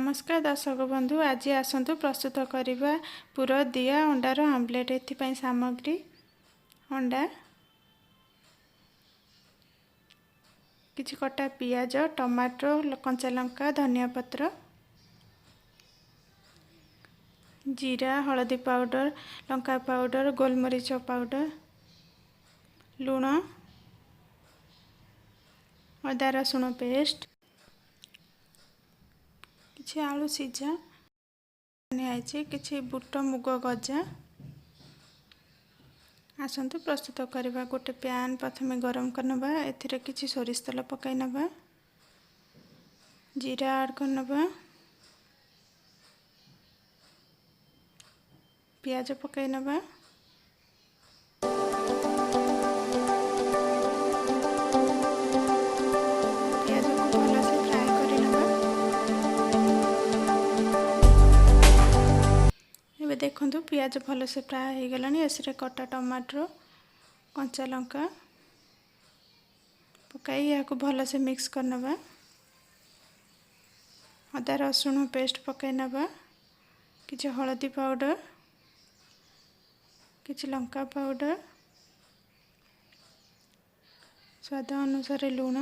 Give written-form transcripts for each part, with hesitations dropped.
नमस्कार दर्शक बंधु, आज आसतु प्रस्तुत करवा पुर दिया अंडार आमलेट। एथि सामग्री अंडा, किछि कटा पियाज, टमाटो, कंचा लंका, धनिया पत्र, जीरा, हलदी पाउडर, लंका पाउडर, गोलमरीच पाउडर, लूण, अदा रसुण पेस्ट, किछि आलू सीझा नियाइछि, किछि बुट मुग गजा। आसतु प्रस्तुत करवा। गोटे पैन प्रथमे गरम करनबा, एथिरे किछि सोरिष तेल पकाई नबा, जीरा ऐड करनबा, पियाज पकाई नबा, पियाज को भल से फ्राई कर नबा। एबे देखंतु पियाज भल से फ्राई हो गलानी। एसरे कटा टमाटर, कंचा लंका पकाई या को भल से मिक्स कर नबा। अदा रसुण पेस्ट पकाई नबा, किछि हलदी पाउडर, किछि लंका पाउडर, स्वाद अनुसार लूण,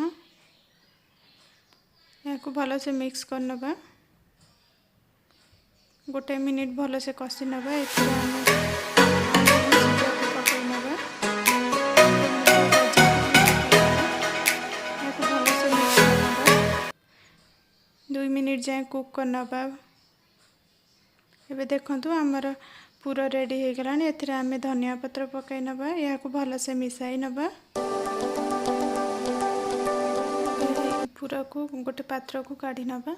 या को भल से मिक्स कर नबा। गोटे मिनिट भल से कषि नबा। एथिरे हम पकाई नबा, या को भल से मिक्स कर नबा। 2 मिनिट जाए कुक कर नबा। एबे देखंतु हमर पूरा रेडी हो गलानी। एथिरे आमे धनिया पत्र पकाई नबा, या को भल से मिसाई नबा। पूरा को गोटे पात्र को काढी नबा।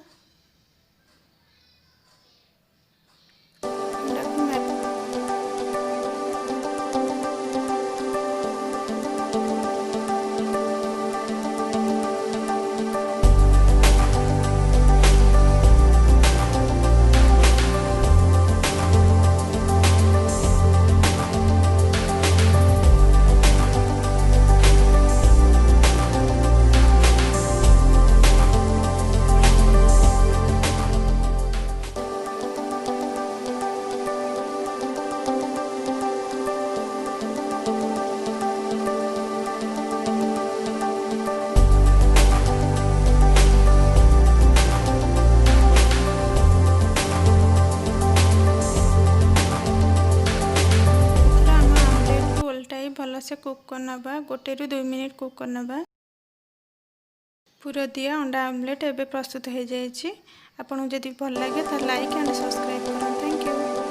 भल से कुक करनबा। 1 ରୁ 2 मिनिट कुक करनबा। पूरा दिया अंडा आमलेट एबे प्रस्तुत हो जाइछि। आपन जदि भल लागे त लाइक एंड सब्सक्राइब करन। Thank you.